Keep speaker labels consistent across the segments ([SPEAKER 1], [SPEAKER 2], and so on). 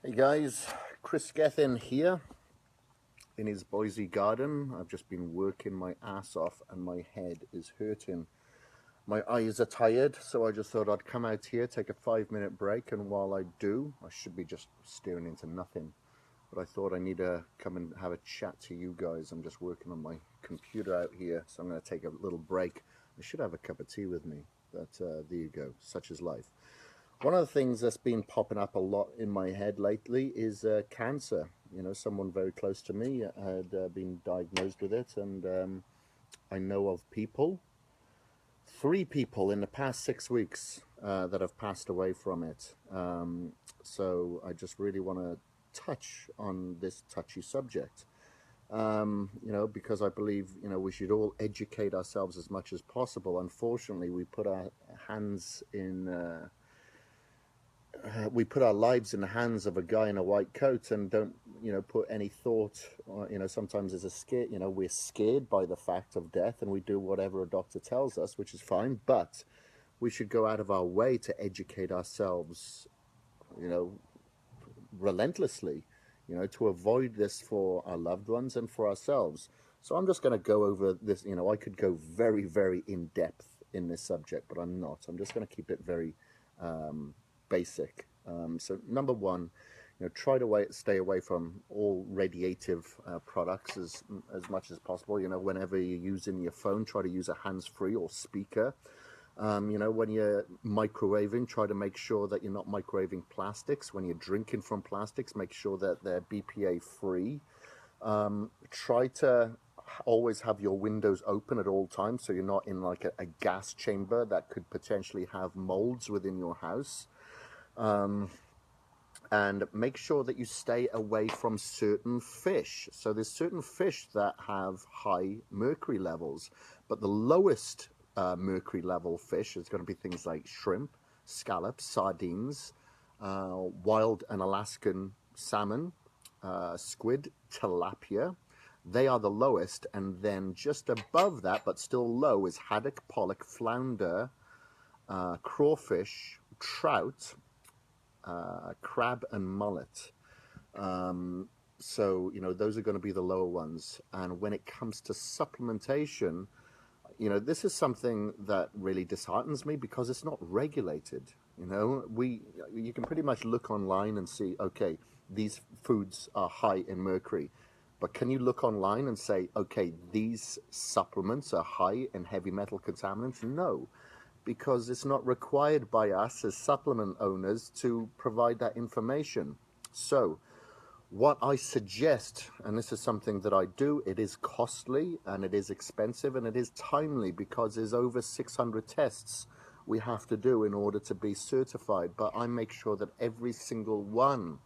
[SPEAKER 1] Hey guys, Kris Gethin here in his Boise garden. I've just been working my ass off and my head is hurting. My eyes are tired, so I just thought I'd come out here, take a 5-minute break, and while I do, I should be just staring into nothing. But I thought I need to come and have a chat to you guys. I'm just working on my computer out here, so I'm going to take a little break. I should have a cup of tea with me, but there you go, such is life. One of the things that's been popping up a lot in my head lately is cancer. You know, someone very close to me had been diagnosed with it, and I know of people, 3 people in the past 6 weeks that have passed away from it. So I just really want to touch on this touchy subject. Because I believe, we should all educate ourselves as much as possible. Unfortunately, we put our hands in we put our lives in the hands of a guy in a white coat and don't, put any thought, or, sometimes there's a scare, we're scared by the fact of death and we do whatever a doctor tells us, which is fine, but we should go out of our way to educate ourselves, you know, relentlessly, to avoid this for our loved ones and for ourselves. So I'm just going to go over this, I could go very, very in depth in this subject, but I'm not. I'm just going to keep it very basic. So number one, try to stay away from all radiative products as much as possible. Whenever you're using your phone, try to use a hands-free or speaker. When you're microwaving, try to make sure that you're not microwaving plastics. When you're drinking from plastics, make sure that they're BPA free. Try to always have your windows open at all times so you're not in like a gas chamber that could potentially have molds within your house. And make sure that you stay away from certain fish. So there's certain fish that have high mercury levels, but the lowest mercury level fish is going to be things like shrimp, scallops, sardines, wild and Alaskan salmon, squid, tilapia. They are the lowest, and then just above that, but still low, is haddock, pollock, flounder, crawfish, trout, crab and mullet. So, those are going to be the lower ones. And when it comes to supplementation, this is something that really disheartens me because it's not regulated. You can pretty much look online and see, okay, these foods are high in mercury. But can you look online and say, okay, these supplements are high in heavy metal contaminants? No, because it's not required by us as supplement owners to provide that information. So what I suggest, and this is something that I do, it is costly and it is expensive and it is timely because there's over 600 tests we have to do in order to be certified. But I make sure that every single one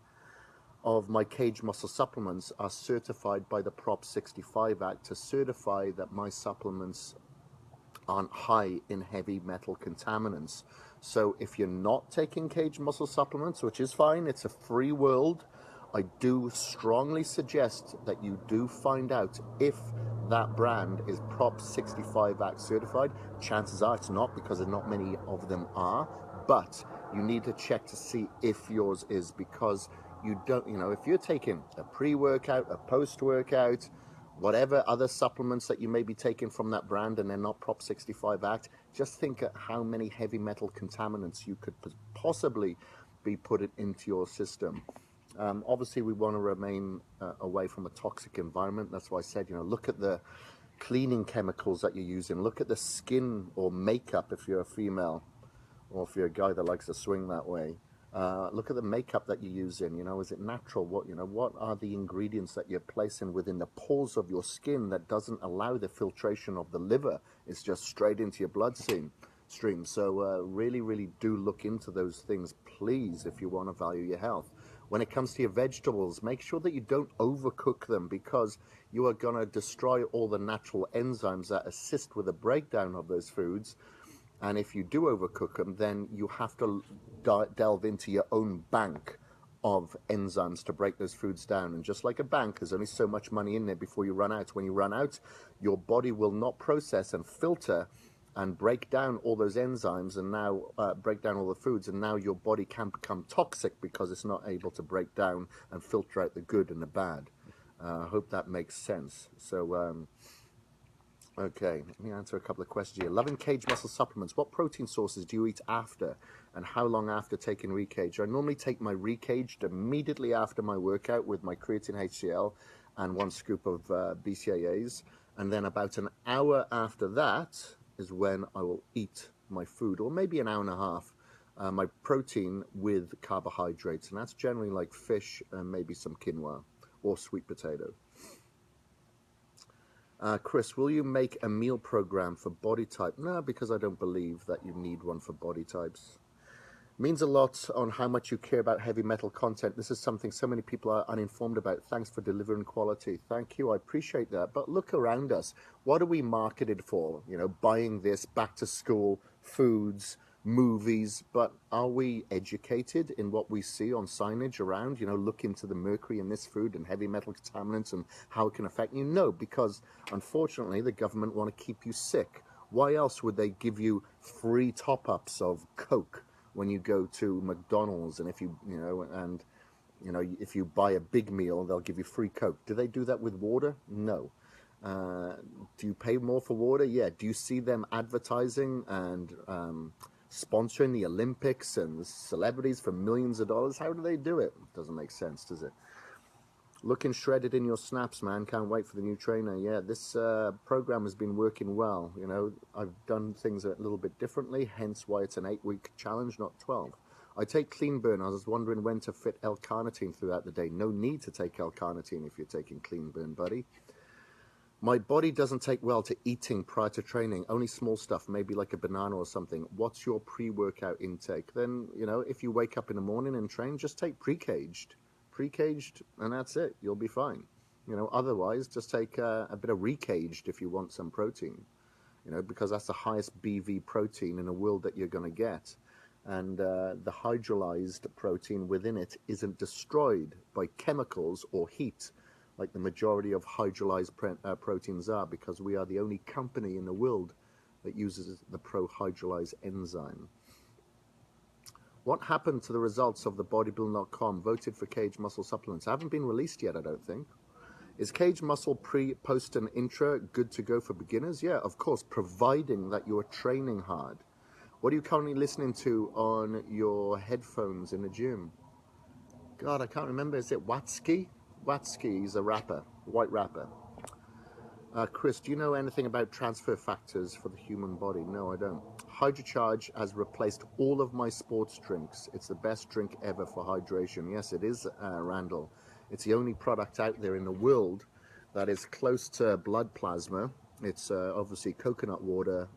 [SPEAKER 1] of my cage muscle supplements are certified by the Prop 65 Act to certify that my supplements aren't high in heavy metal contaminants. So if you're not taking cage muscle supplements, which is fine, it's a free world, I do strongly suggest that you do find out if that brand is Prop 65 Act certified. Chances are it's not, because not many of them are, but you need to check to see if yours is, because you don't, if you're taking a pre-workout, a post-workout, whatever other supplements that you may be taking from that brand and they're not Prop 65 Act, just think at how many heavy metal contaminants you could possibly be putting into your system. Obviously, we want to remain away from a toxic environment. That's why I said, look at the cleaning chemicals that you're using. Look at the skin or makeup if you're a female, or if you're a guy that likes to swing that way. Look at the makeup that you're using. Is it natural? What are the ingredients that you're placing within the pores of your skin that doesn't allow the filtration of the liver? It's just straight into your bloodstream. So really, really do look into those things, please, if you want to value your health. When it comes to your vegetables, make sure that you don't overcook them, because you are going to destroy all the natural enzymes that assist with the breakdown of those foods. And if you do overcook them, then you have to delve into your own bank of enzymes to break those foods down. And just like a bank, there's only so much money in there before you run out. When you run out, your body will not process and filter and break down all those enzymes, and now break down all the foods, and now your body can become toxic because it's not able to break down and filter out the good and the bad. I hope that makes sense. So, okay, let me answer a couple of questions here. Loving Cage Muscle supplements. What protein sources do you eat after, and how long after taking Recage? I normally take my Recaged immediately after my workout with my creatine HCl and 1 scoop of BCAAs, and then about an hour after that is when I will eat my food, or maybe an hour and a half, my protein with carbohydrates, and that's generally like fish and maybe some quinoa or sweet potato. Kris, will you make a meal program for body type? No, because I don't believe that you need one for body types. Means a lot on how much you care about heavy metal content. This is something so many people are uninformed about. Thanks for delivering quality. Thank you, I appreciate that. But look around us. What are we marketed for? You know, buying this, back to school, foods, movies, but are we educated in what we see on signage around? You know, look into the mercury in this food and heavy metal contaminants and how it can affect you. No, because unfortunately the government want to keep you sick. Why else would they give you free top-ups of Coke when you go to McDonald's? And if you if you buy a big meal, they'll give you free Coke. Do they do that with water? No. Do you pay more for water? Yeah. Do you see them advertising and sponsoring the Olympics and the celebrities for millions of dollars? How do they do it? Doesn't make sense, does it? Looking shredded in your snaps, man. Can't wait for the new trainer. Yeah, this program has been working well. You know, I've done things a little bit differently, hence why it's an 8-week challenge, not 12. I take clean burn. I was wondering when to fit L-carnitine throughout the day. No need to take L-carnitine if you're taking clean burn, buddy. My body doesn't take well to eating prior to training, only small stuff, maybe like a banana or something. What's your pre-workout intake? Then, you know, if you wake up in the morning and train, just take pre-caged, and that's it. You'll be fine. You know, otherwise, just take a bit of recaged if you want some protein, you know, because that's the highest BV protein in the world that you're going to get. And the hydrolyzed protein within it isn't destroyed by chemicals or heat, like the majority of hydrolyzed proteins are, because we are the only company in the world that uses the pro-hydrolyze enzyme. What happened to the results of the bodybuilding.com voted for Cage Muscle supplements? Haven't been released yet, I don't think. Is Cage Muscle pre, post, and intra good to go for beginners? Yeah, of course, providing that you're training hard. What are you currently listening to on your headphones in the gym? God, I can't remember. Is it Watsky? Watsky is a rapper, white rapper. Kris, do you know anything about transfer factors for the human body? No, I don't. HydroCharge has replaced all of my sports drinks. It's the best drink ever for hydration. Yes, it is, Randall. It's the only product out there in the world that is close to blood plasma. It's obviously coconut water,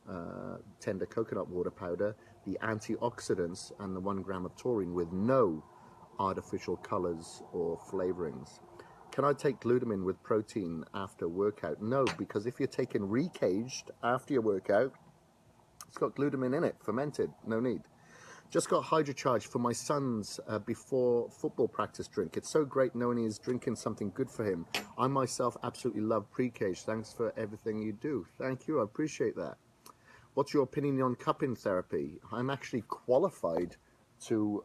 [SPEAKER 1] tender coconut water powder, the antioxidants, and the 1 gram of taurine with no artificial colors or flavorings. Can I take glutamine with protein after workout? No, because if you're taking recaged after your workout, it's got glutamine in it, fermented, no need. Just got HydroCharge for my son's before football practice drink. It's so great knowing he's drinking something good for him. I myself absolutely love pre-cage. Thanks for everything you do. Thank you, I appreciate that. What's your opinion on cupping therapy? I'm actually qualified to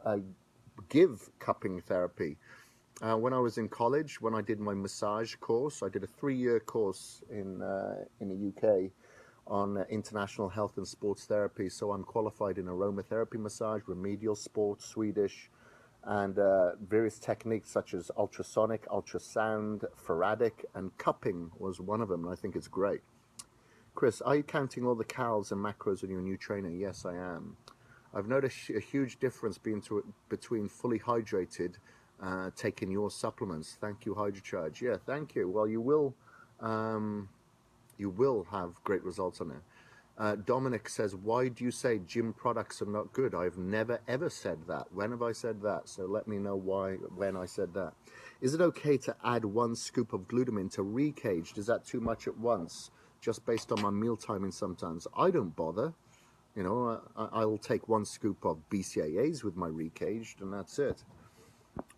[SPEAKER 1] give cupping therapy. When I was in college, when I did my massage course, I did a 3-year course in the UK on international health and sports therapy. So I'm qualified in aromatherapy massage, remedial sports, Swedish, and various techniques such as ultrasonic, ultrasound, faradic, and cupping was one of them. And I think it's great. Kris, are you counting all the calories and macros in your new trainer? Yes, I am. I've noticed a huge difference between fully hydrated taking your supplements. Thank you, HydroCharge. Yeah, thank you. Well, you will have great results on it. Dominic says, why do you say gym products are not good? I've never ever said that. When have I said that? So let me know when I said that. Is it okay to add 1 scoop of glutamine to recaged? Is that too much at once? Just based on my meal timing sometimes. I don't bother. You know, I'll take 1 scoop of BCAAs with my recaged and that's it.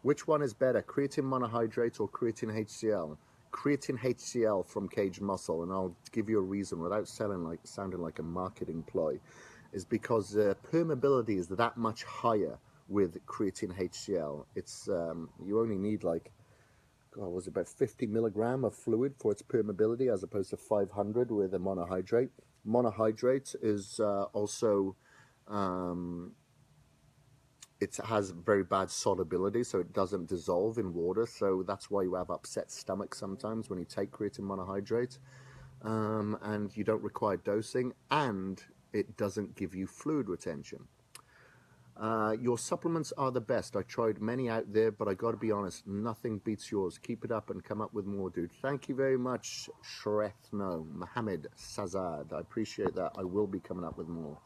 [SPEAKER 1] Which one is better, creatine monohydrate or creatine HCl? creatine HCl from Cage Muscle, and I'll give you a reason without sounding like a marketing ploy, is because permeability is that much higher with creatine HCl. It's you only need like, God, was it about 50 milligram of fluid for its permeability as opposed to 500 with a monohydrate. Monohydrate is also it has very bad solubility, so it doesn't dissolve in water. So that's why you have upset stomach sometimes when you take creatine monohydrate, and you don't require dosing, and it doesn't give you fluid retention. Your supplements are the best. I tried many out there, but I got to be honest, nothing beats yours. Keep it up and come up with more, dude. Thank you very much, Shrethno Mohammed Sazad. I appreciate that. I will be coming up with more.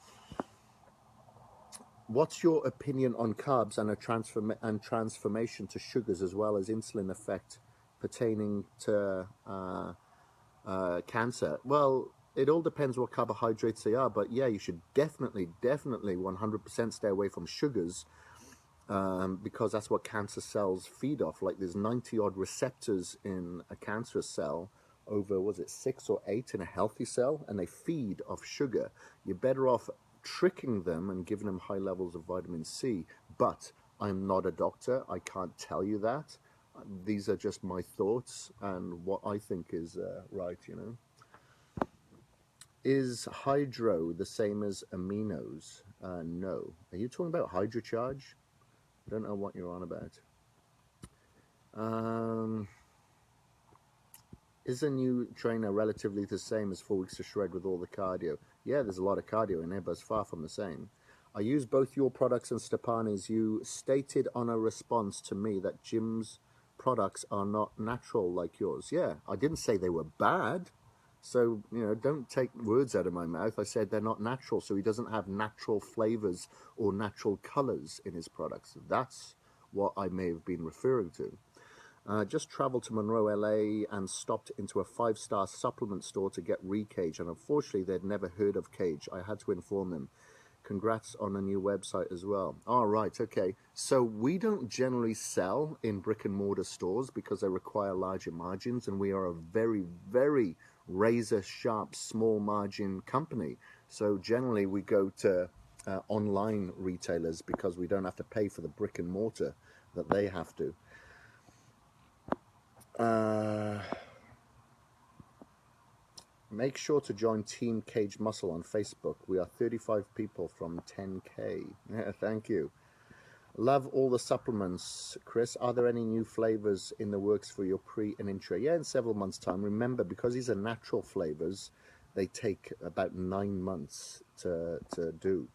[SPEAKER 1] What's your opinion on carbs and transformation to sugars, as well as insulin effect pertaining to cancer? Well, it all depends what carbohydrates they are, but yeah, you should definitely 100% stay away from sugars, because that's what cancer cells feed off. Like, there's 90 odd receptors in a cancerous cell over, was it 6 or 8 in a healthy cell, and they feed off sugar. You're better off tricking them and giving them high levels of vitamin C. But I'm not a doctor, I can't tell you that. These are just my thoughts and what I think is right, you know. Is hydro the same as aminos? No. Are you talking about hydrocharge? I don't know what you're on about. Is a new trainer relatively the same as 4 weeks to shred with all the cardio? Yeah, there's a lot of cardio in there, but it's far from the same. I use both your products and Stepani's. You stated on a response to me that Jim's products are not natural like yours. Yeah, I didn't say they were bad. So, you know, don't take words out of my mouth. I said they're not natural, so he doesn't have natural flavors or natural colors in his products. That's what I may have been referring to. Just traveled to Monroe, LA, and stopped into a 5-star supplement store to get Recage, and unfortunately they'd never heard of Cage. I had to inform them. Congrats on a new website as well. All right, okay. So we don't generally sell in brick and mortar stores because they require larger margins, and we are a very, very razor sharp small margin company. So generally we go to online retailers because we don't have to pay for the brick and mortar that they have to. Make sure to join Team Cage Muscle on Facebook. We are 35 people from 10K. Yeah, thank you. Love all the supplements, Chris. Are there any new flavors in the works for your pre and intro? Yeah, in several months' time. Remember, because these are natural flavors, they take about 9 months to do.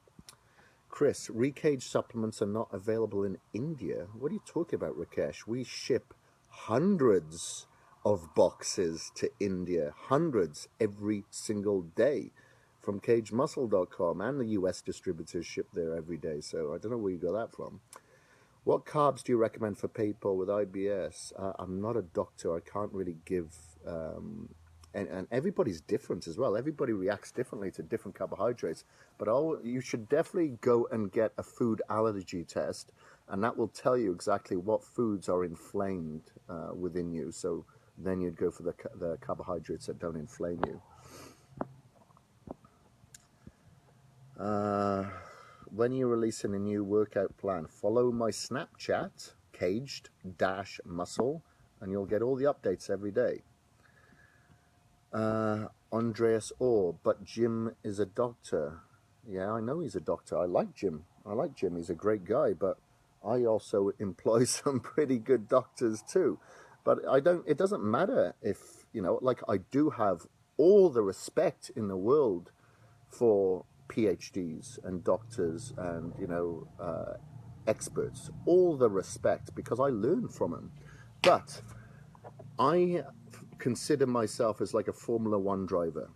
[SPEAKER 1] Chris, Recage supplements are not available in India. What are you talking about, Rakesh? We ship hundreds of boxes to India, hundreds every single day, from cagemuscle.com, and the US distributors ship there every day. So I don't know where you got that from. What carbs do you recommend for people with IBS? I'm not a doctor. I can't really give, and everybody's different as well. Everybody reacts differently to different carbohydrates. But you should definitely go and get a food allergy test, and that will tell you exactly what foods are inflamed within you. So then you'd go for the carbohydrates that don't inflame you. When you're releasing a new workout plan, follow my Snapchat, caged-muscle, and you'll get all the updates every day. Andreas Orr, but Jim is a doctor. Yeah, I know he's a doctor. I like Jim. He's a great guy, but I also employ some pretty good doctors too. But it doesn't matter if, you know, like, I do have all the respect in the world for PhDs and doctors and, you know, experts, all the respect, because I learn from them. But I consider myself as like a Formula One driver.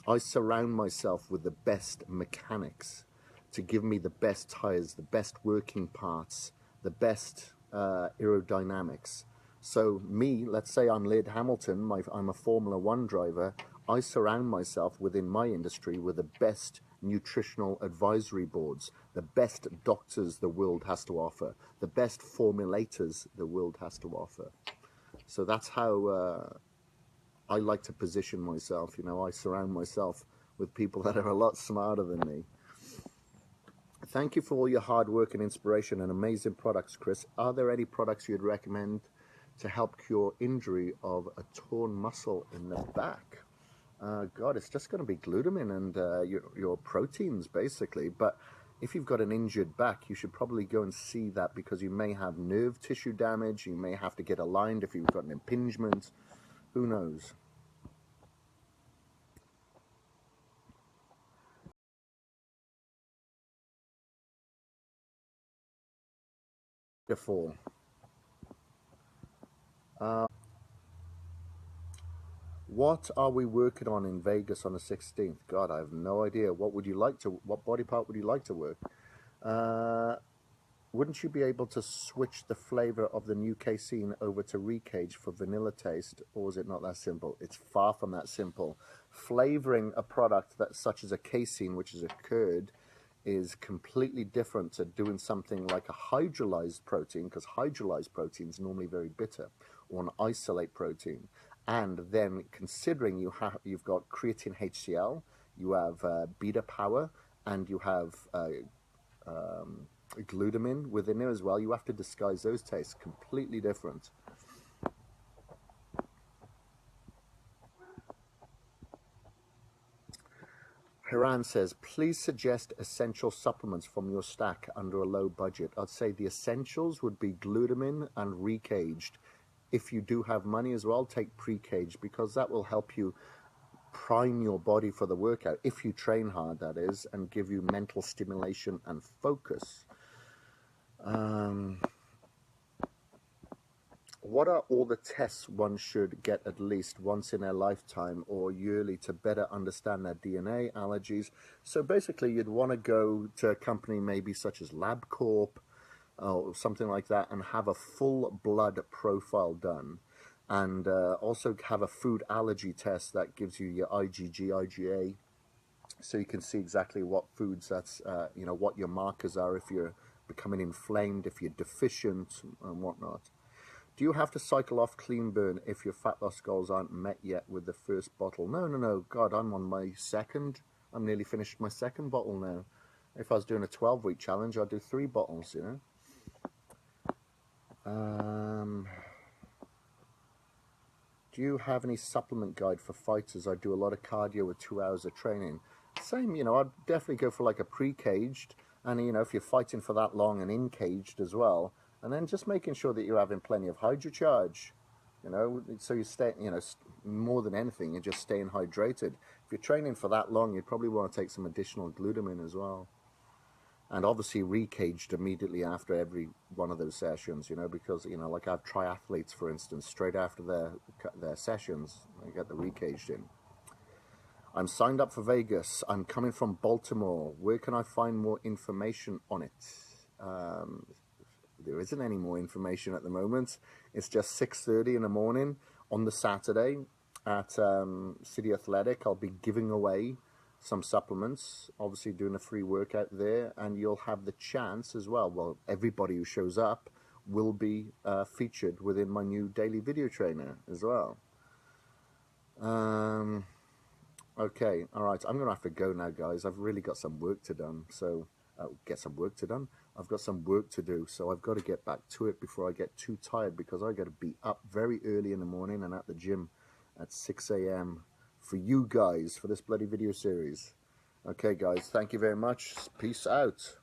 [SPEAKER 1] I surround myself with the best mechanics to give me the best tires, the best working parts, the best aerodynamics. So me, let's say I'm Laird Hamilton, I'm a Formula One driver. I surround myself within my industry with the best nutritional advisory boards, the best doctors the world has to offer, the best formulators the world has to offer. So that's how I like to position myself. You know, I surround myself with people that are a lot smarter than me. Thank you for all your hard work and inspiration and amazing products, Kris. Are there any products you'd recommend to help cure injury of a torn muscle in the back? God, it's just going to be glutamine and your proteins, basically. But if you've got an injured back, you should probably go and see that, because you may have nerve tissue damage. You may have to get aligned if you've got an impingement. Who knows? Before. What are we working on in Vegas on the 16th? God, I have no idea. What body part would you like to work? Uh, wouldn't you be able to switch the flavor of the new casein over to recage for vanilla taste, or is it not that simple? It's far from that simple. Flavoring a product that such as a casein, which is a curd, is completely different to doing something like a hydrolyzed protein, because hydrolyzed protein is normally very bitter, or an isolate protein. And then considering you've got creatine HCl, you have beta power, and you have glutamine within there as well, you have to disguise those tastes completely different. Hiran says, please suggest essential supplements from your stack under a low budget. I'd say the essentials would be glutamine and recaged. If you do have money as well, take pre-caged, because that will help you prime your body for the workout, if you train hard, that is, and give you mental stimulation and focus. What are all the tests one should get at least once in their lifetime or yearly to better understand their DNA, allergies? So basically, you'd want to go to a company maybe such as LabCorp or something like that and have a full blood profile done. And also have a food allergy test that gives you your IgG, IgA, so you can see exactly what foods what your markers are, if you're becoming inflamed, if you're deficient and whatnot. Do you have to cycle off clean burn if your fat loss goals aren't met yet with the first bottle? No. God, I'm on my second. I'm nearly finished my second bottle now. If I was doing a 12-week challenge, I'd do 3 bottles, you know. Do you have any supplement guide for fighters? I do a lot of cardio with 2 hours of training. Same, you know, I'd definitely go for like a pre-caged, and, you know, if you're fighting for that long, and in-caged as well. And then just making sure that you're having plenty of hydrocharge, you know, so you stay, you know, more than anything, you're just staying hydrated. If you're training for that long, you'd probably want to take some additional glutamine as well. And obviously recaged immediately after every one of those sessions, you know, because, you know, like I have triathletes, for instance, straight after their sessions, they get the recaged in. I'm signed up for Vegas. I'm coming from Baltimore. Where can I find more information on it? There isn't any more information at the moment. It's just 6:30 in the morning on the Saturday at City Athletic. I'll be giving away some supplements, obviously doing a free workout there, and you'll have the chance as well. Well, everybody who shows up will be featured within my new daily video trainer as well. Okay, all right. I'm gonna have to go now, guys. I've really got some work to do. So get some work to done. I've got some work to do, so I've got to get back to it before I get too tired, because I got to be up very early in the morning and at the gym at 6 a.m. for you guys for this bloody video series. Okay, guys. Thank you very much. Peace out.